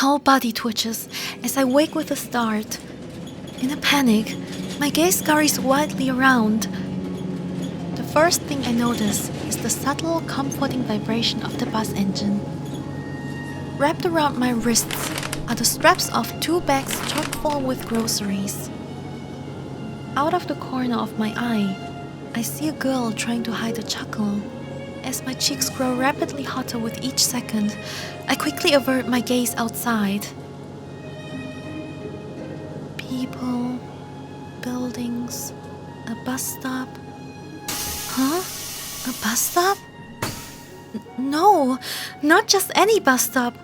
whole body twitches as I wake with a start. In a panic, my gaze scurries wildly around. The first thing I notice is the subtle, comforting vibration of the bus engine. Wrapped around my wrists are the straps of 2 bags chock full with groceries. Out of the corner of my eye, I see a girl trying to hide a chuckle. As my cheeks grow rapidly hotter with each second, I quickly avert my gaze outside. People, buildings, a bus stop. Huh? A bus stop? No, not just any bus stop.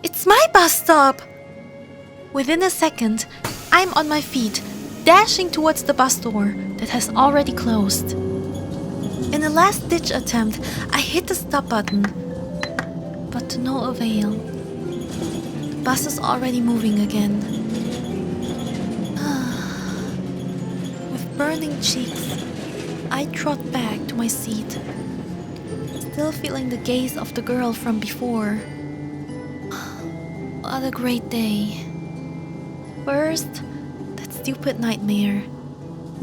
It's my bus stop! Within a second, I'm on my feet, dashing towards the bus door that has already closed. In a last-ditch attempt, I hit the stop button, but to no avail. The bus is already moving again. With burning cheeks, I trot back to my seat, still feeling the gaze of the girl from before. What a great day. First, that stupid nightmare.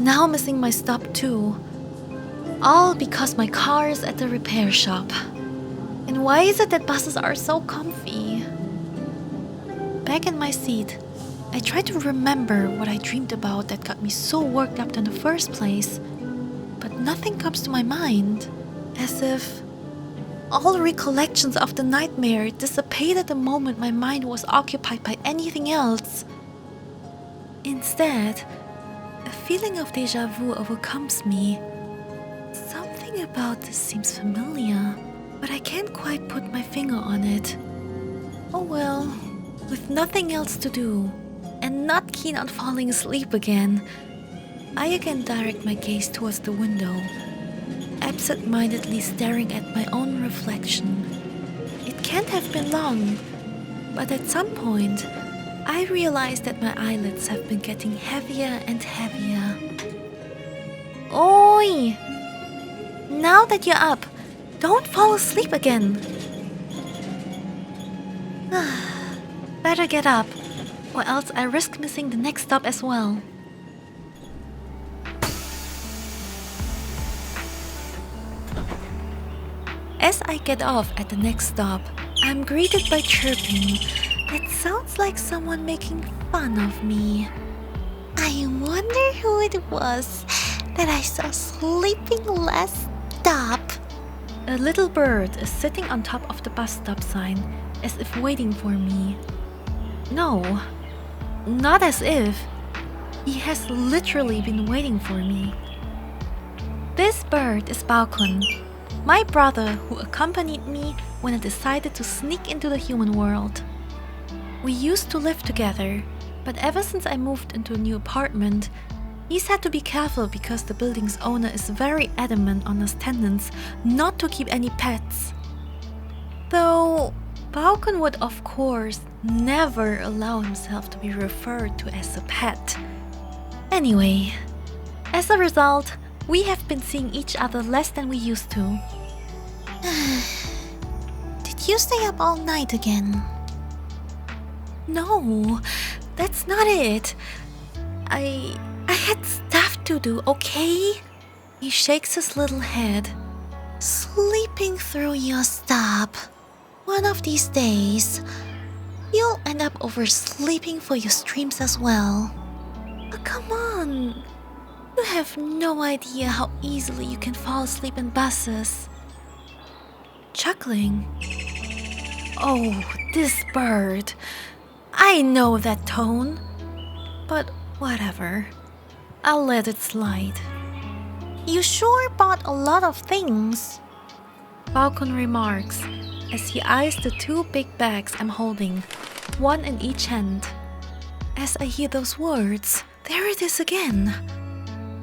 Now missing my stop too. All because my car is at the repair shop. And why is it that buses are so comfy? Back in my seat, I try to remember what I dreamed about that got me so worked up in the first place. But nothing comes to my mind. As if all recollections of the nightmare dissipated the moment my mind was occupied by anything else. Instead, a feeling of déjà vu overcomes me. Something about this seems familiar, but I can't quite put my finger on it. Oh well, with nothing else to do, and not keen on falling asleep again, I again direct my gaze towards the window, absent-mindedly staring at my own reflection. It can't have been long, but at some point, I realize that my eyelids have been getting heavier and heavier. Oi! Now that you're up, don't fall asleep again. Better get up, or else I risk missing the next stop as well. As I get off at the next stop, I'm greeted by chirping that sounds like someone making fun of me. I wonder who it was that I saw sleeping last stop. A little bird is sitting on top of the bus stop sign, as if waiting for me. No, not as if. He has literally been waiting for me. This bird is Bau-kun, my brother who accompanied me when I decided to sneak into the human world. We used to live together, but ever since I moved into a new apartment, he's had to be careful because the building's owner is very adamant on his tenants not to keep any pets. Though Falcon would of course never allow himself to be referred to as a pet. Anyway, as a result, we have been seeing each other less than we used to. Did you stay up all night again? No, that's not it. I had stuff to do, okay? He shakes his little head. Sleeping through your stop. One of these days, you'll end up oversleeping for your streams as well. Oh, come on. You have no idea how easily you can fall asleep in buses. Chuckling. Oh, this bird. I know that tone. But whatever. I'll let it slide. You sure bought a lot of things. Falcon remarks as he eyes the 2 big bags I'm holding, one in each hand. As I hear those words, there it is again.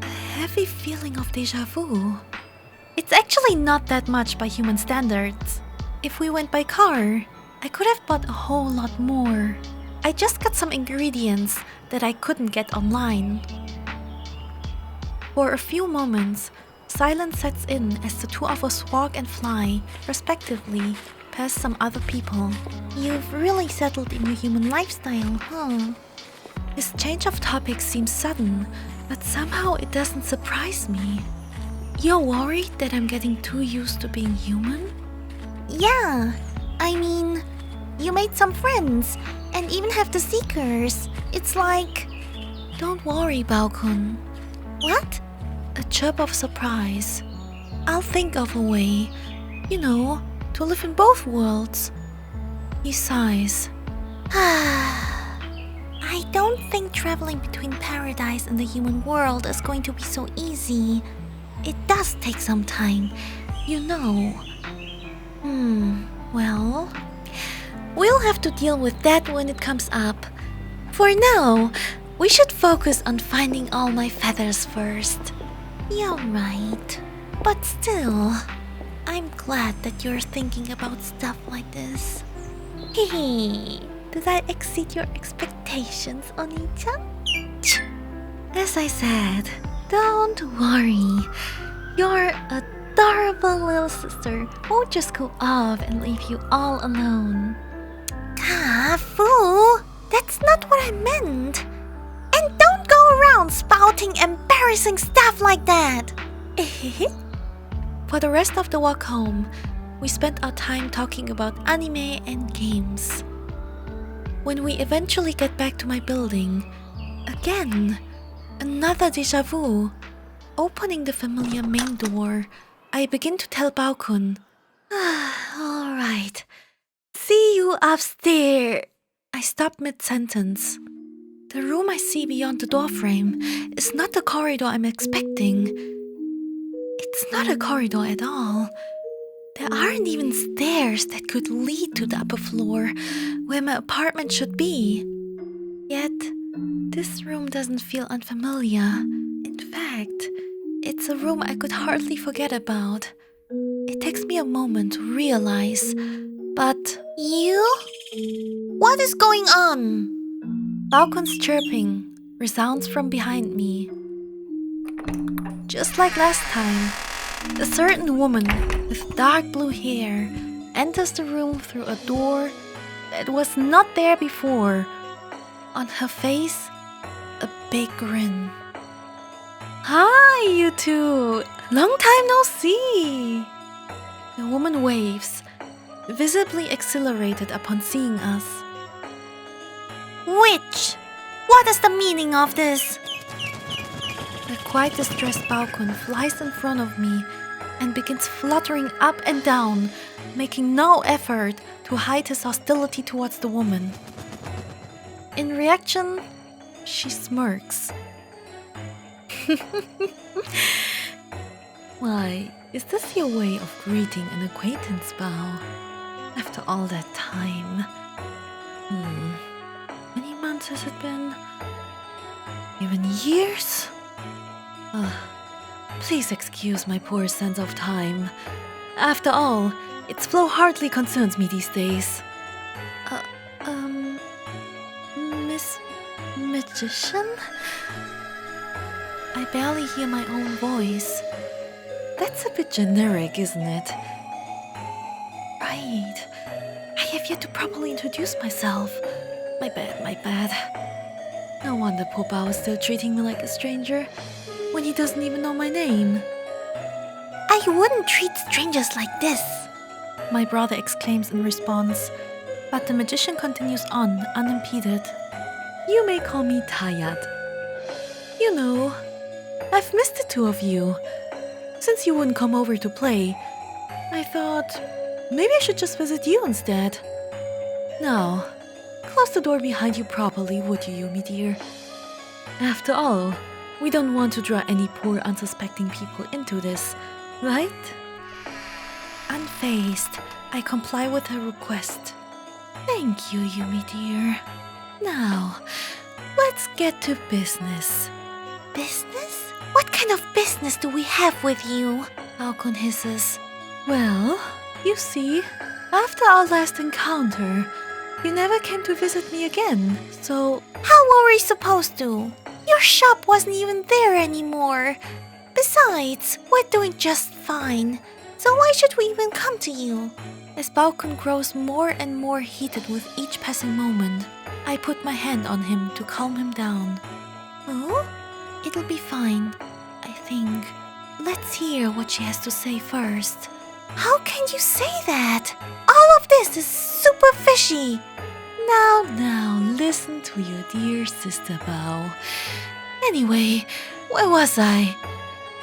A heavy feeling of déjà vu. It's actually not that much by human standards. If we went by car, I could have bought a whole lot more. I just got some ingredients that I couldn't get online. For a few moments, silence sets in as the 2 of us walk and fly, respectively, past some other people. You've really settled in your human lifestyle, huh? His change of topic seems sudden, but somehow it doesn't surprise me. You're worried that I'm getting too used to being human? Yeah, I mean, you made some friends and even have the Seekers. It's like... Don't worry, Bau-kun. What? A chirp of surprise. I'll think of a way, to live in both worlds. He sighs. I don't think traveling between paradise and the human world is going to be so easy. It does take some time, Well, we'll have to deal with that when it comes up. For now, we should focus on finding all my feathers first. You're right. But still, I'm glad that you're thinking about stuff like this. Hehe. Did I exceed your expectations, Oni-chan? As I said, don't worry. Your adorable little sister won't just go off and leave you all alone. Fu, that's not what I meant. And don't go around spouting embarrassing stuff like that. For the rest of the walk home, we spent our time talking about anime and games. When we eventually get back to my building, again, another déjà vu. Opening the familiar main door, I begin to tell Bau-kun, Alright, see you upstairs. I stop mid-sentence. The room I see beyond the doorframe is not the corridor I'm expecting. It's not a corridor at all. There aren't even stairs that could lead to the upper floor, where my apartment should be. Yet, this room doesn't feel unfamiliar. In fact, it's a room I could hardly forget about. It takes me a moment to realize, but... You? What is going on? Falcon's chirping resounds from behind me. Just like last time, a certain woman with dark blue hair enters the room through a door that was not there before. On her face, a big grin. Hi, you two! Long time no see! The woman waves, visibly exhilarated upon seeing us. Witch! What is the meaning of this? The quite distressed Bau-kun flies in front of me and begins fluttering up and down, making no effort to hide his hostility towards the woman. In reaction, she smirks. Why, is this your way of greeting an acquaintance, Bao? After all that time. Many months has it been? Even years? Please excuse my poor sense of time. After all, its flow hardly concerns me these days. Miss Magician? I barely hear my own voice. That's a bit generic, isn't it? Right. I have yet to properly introduce myself. My bad. No wonder poor Bao is still treating me like a stranger when he doesn't even know my name. I wouldn't treat strangers like this, my brother exclaims in response, but the magician continues on, unimpeded. You may call me Tayat. You know, I've missed the two of you. Since you wouldn't come over to play, I thought maybe I should just visit you instead. Now, close the door behind you properly, would you, Yumi dear? After all, we don't want to draw any poor unsuspecting people into this, right? Unfazed, I comply with her request. Thank you, Yumi dear. Now, let's get to business. Business? What kind of business do we have with you? Falcon hisses. Well, you see, after our last encounter, you never came to visit me again, so... How were we supposed to? Your shop wasn't even there anymore. Besides, we're doing just fine, so why should we even come to you? As Bau-kun grows more and more heated with each passing moment, I put my hand on him to calm him down. Oh? It'll be fine, I think. Let's hear what she has to say first. How can you say that? All of this is super fishy. Now, listen to your dear sister Bao. Anyway, where was I?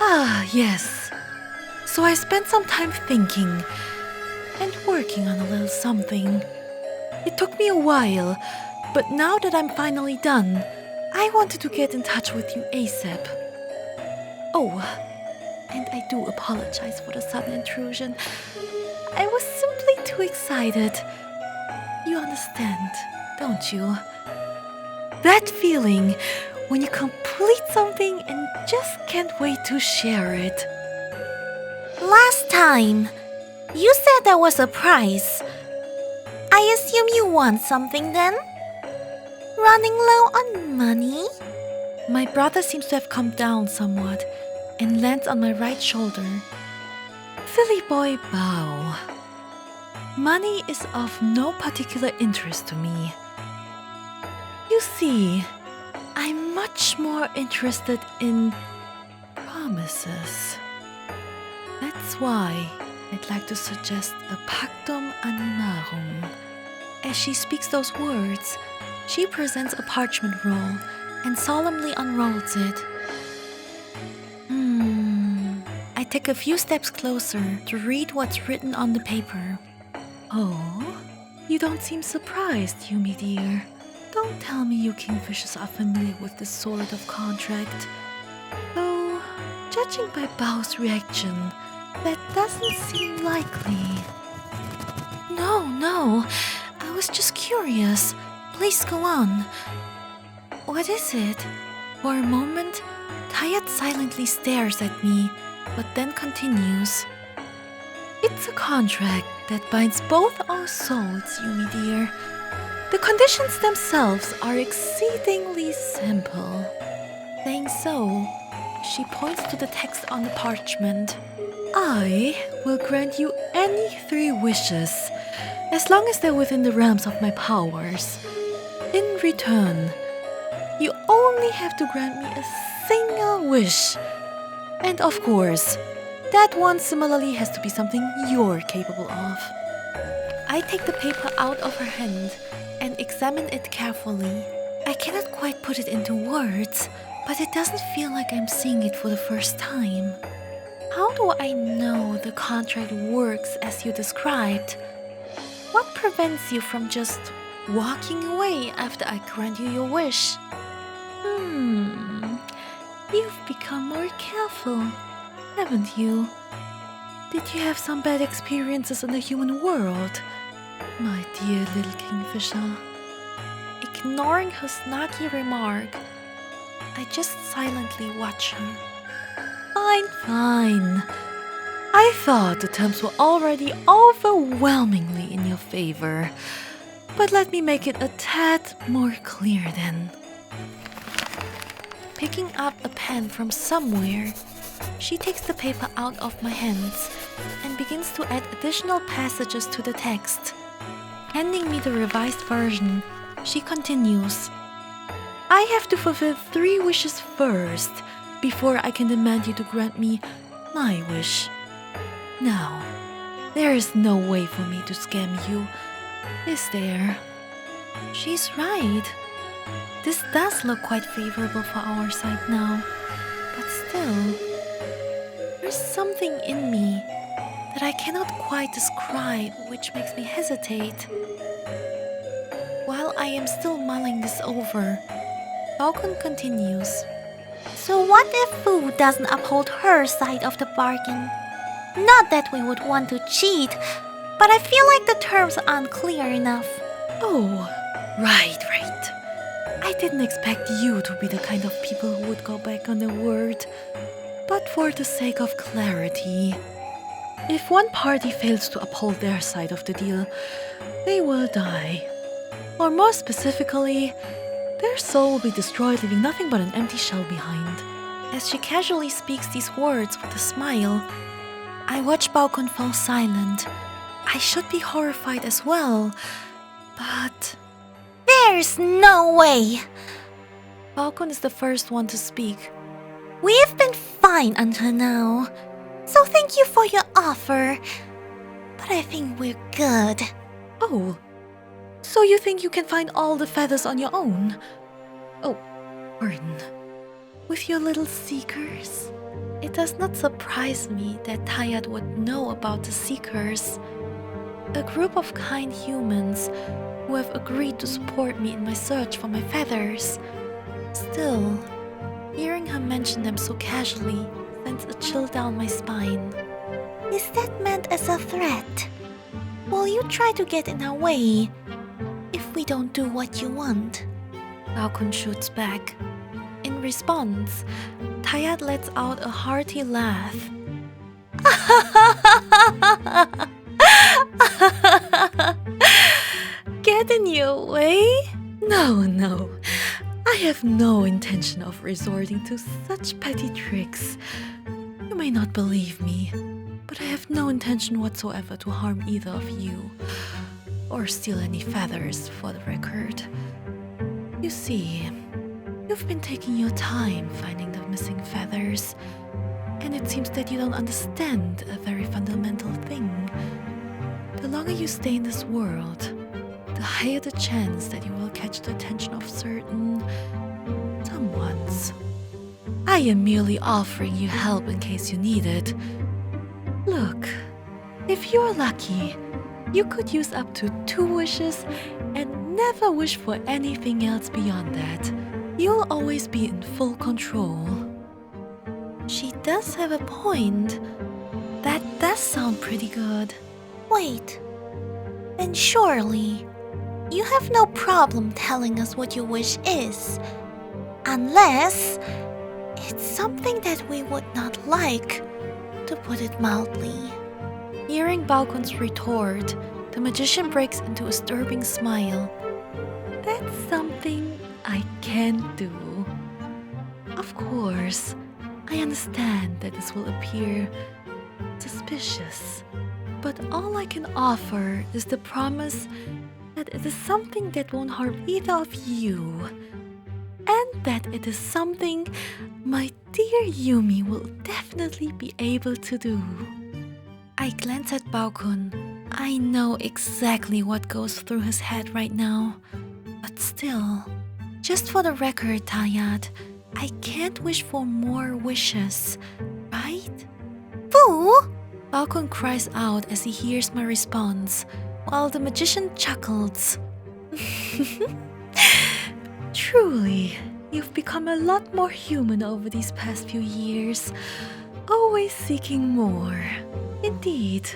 Ah, yes. So I spent some time thinking and working on a little something. It took me a while, but now that I'm finally done, I wanted to get in touch with you ASAP. Oh, and I do apologize for the sudden intrusion. I was simply too excited. You understand, don't you? That feeling when you complete something and just can't wait to share it. Last time, you said there was a prize. I assume you want something then? Running low on money? My brother seems to have calmed down somewhat and lands on my right shoulder. Silly boy Bao. Money is of no particular interest to me. You see, I'm much more interested in promises. That's why I'd like to suggest a pactum animarum. As she speaks those words, she presents a parchment roll and solemnly unrolls it. I take a few steps closer to read what's written on the paper. Oh, you don't seem surprised, Yumi dear. Don't tell me you kingfishers are familiar with this sort of contract. Though, judging by Bao's reaction, that doesn't seem likely. No, I was just curious. Please go on. What is it? For a moment, Tayat silently stares at me, but then continues. It's a contract that binds both our souls, Yumi dear. The conditions themselves are exceedingly simple. Saying so, she points to the text on the parchment. I will grant you any 3 wishes, as long as they're within the realms of my powers. In return, you only have to grant me a single wish. And of course, that one similarly has to be something you're capable of. I take the paper out of her hand and examine it carefully. I cannot quite put it into words, but it doesn't feel like I'm seeing it for the first time. How do I know the contract works as you described? What prevents you from just walking away after I grant you your wish? You've become more careful, haven't you? Did you have some bad experiences in the human world, my dear little kingfisher? Ignoring her snarky remark, I just silently watch her. Fine. I thought the terms were already overwhelmingly in your favor, but let me make it a tad more clear then. Picking up a pen from somewhere, she takes the paper out of my hands and begins to add additional passages to the text. Handing me the revised version, she continues. I have to fulfill 3 wishes first before I can demand you to grant me my wish. Now, there is no way for me to scam you, is there? She's right. This does look quite favorable for our side now, but still, there's something in me that I cannot quite describe which makes me hesitate. While I am still mulling this over, Falcon continues. So what if Fu doesn't uphold her side of the bargain? Not that we would want to cheat, but I feel like the terms aren't clear enough. Oh, right. I didn't expect you to be the kind of people who would go back on their word. But for the sake of clarity, if one party fails to uphold their side of the deal, they will die. Or more specifically, their soul will be destroyed, leaving nothing but an empty shell behind. As she casually speaks these words with a smile, I watch Bau-kun fall silent, I should be horrified as well, but... There's no way! Falcon is the first one to speak. We've been fine until now, so thank you for your offer, but I think we're good. Oh, so you think you can find all the feathers on your own? Oh, pardon. With your little seekers? It does not surprise me that Tayat would know about the seekers. A group of kind humans who have agreed to support me in my search for my feathers. Still, hearing her mention them so casually sends a chill down my spine. Is that meant as a threat? Will you try to get in our way if we don't do what you want? Bau-kun shoots back. In response, Tayat lets out a hearty laugh. Get in your way? No. I have no intention of resorting to such petty tricks. You may not believe me, but I have no intention whatsoever to harm either of you, or steal any feathers, for the record. You see, you've been taking your time finding the missing feathers, and it seems that you don't understand a very fundamental thing. The longer you stay in this world, the higher the chance that you will catch the attention of certain someones. I am merely offering you help in case you need it. Look, if you're lucky, you could use up to 2 wishes and never wish for anything else beyond that. You'll always be in full control. She does have a point. That does sound pretty good. Wait, then surely you have no problem telling us what your wish is, unless it's something that we would not like, to put it mildly. Hearing Bau-kun's retort, the magician breaks into a disturbing smile. That's something I can't do. Of course, I understand that this will appear suspicious, but all I can offer is the promise that it is something that won't harm either of you, and that it is something my dear Yumi will definitely be able to do. I glance at Bau-kun. I know exactly what goes through his head right now, but still, just for the record, Tayat, I can't wish for more wishes, right? Fu! Bau-kun cries out as he hears my response, while the magician chuckles. Truly, you've become a lot more human over these past few years, always seeking more. Indeed,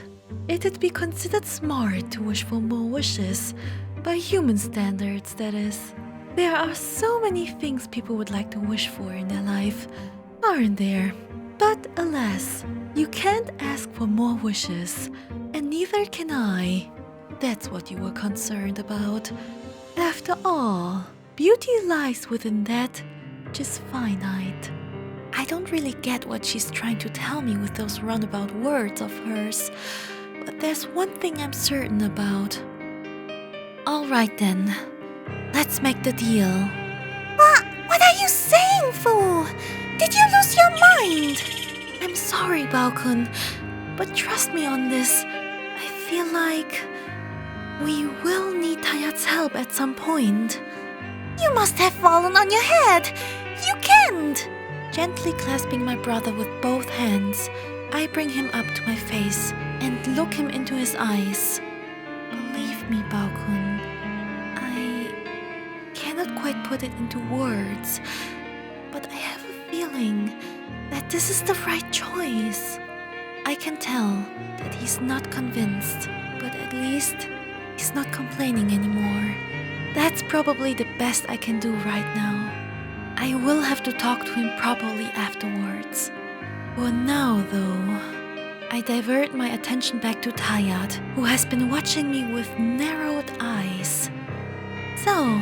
it'd be considered smart to wish for more wishes, by human standards, that is. There are so many things people would like to wish for in their life, aren't there? But alas, you can't ask for more wishes, and neither can I. That's what you were concerned about. After all, beauty lies within that which is finite. I don't really get what she's trying to tell me with those roundabout words of hers, but there's one thing I'm certain about. Alright then, let's make the deal. What are you saying, Fu? Did you lose your mind? I'm sorry, Bau-kun, but trust me on this. I feel like we will need Tayat's help at some point. You must have fallen on your head. You can't. Gently clasping my brother with both hands, I bring him up to my face and look him into his eyes. Believe me, Bau-kun, I cannot quite put it into words, but I have a feeling that this is the right choice. I can tell that he's not convinced, but at least he's not complaining anymore. That's probably the best I can do right now. I will have to talk to him properly afterwards. For now, though, I divert my attention back to Tayat, who has been watching me with narrowed eyes. So,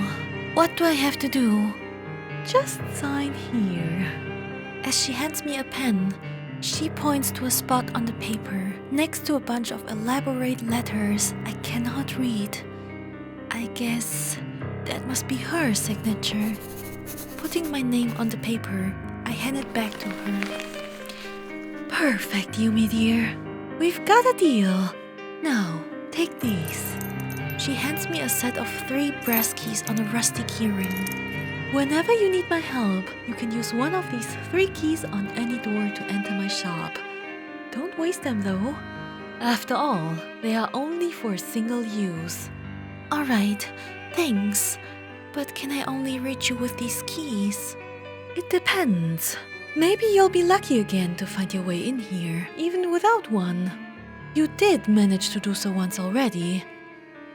what do I have to do? Just sign here. As she hands me a pen, She points to a spot on the paper, next to a bunch of elaborate letters I cannot read. I guess that must be her signature. Putting my name on the paper, I hand it back to her. Perfect, Yumi dear. We've got a deal. Now, take these. She hands me a set of 3 brass keys on a rusty keyring. Whenever you need my help, you can use one of these 3 keys on any door to enter my shop. Don't waste them though. After all, they are only for single use. Alright, thanks. But can I only reach you with these keys? It depends. Maybe you'll be lucky again to find your way in here, even without one. You did manage to do so once already.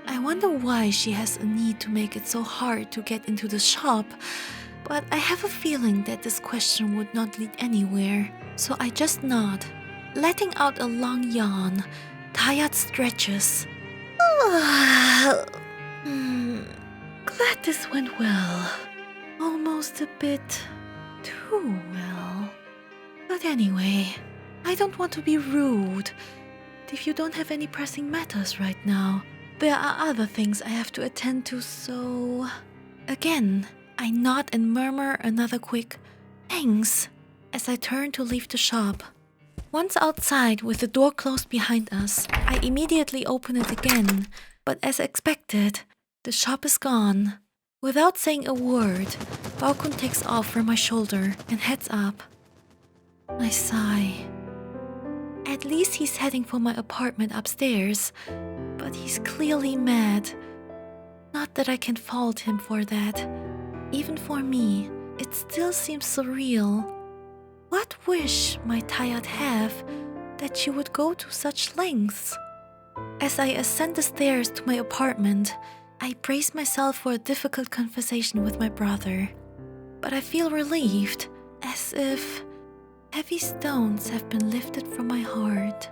I wonder why she has a need to make it so hard to get into the shop, but I have a feeling that this question would not lead anywhere, so I just nod, letting out a long yawn, tired stretches. Glad this went well. Almost a bit too well. But anyway, I don't want to be rude. If you don't have any pressing matters right now, there are other things I have to attend to, so... Again, I nod and murmur another quick thanks as I turn to leave the shop. Once outside with the door closed behind us, I immediately open it again, but as expected, the shop is gone. Without saying a word, Bau-kun takes off from my shoulder and heads up. I sigh. At least he's heading for my apartment upstairs, but he's clearly mad. Not that I can fault him for that. Even for me, it still seems surreal. What wish might Tayat have that she would go to such lengths? As I ascend the stairs to my apartment, I brace myself for a difficult conversation with my brother. But I feel relieved, as if heavy stones have been lifted from my heart.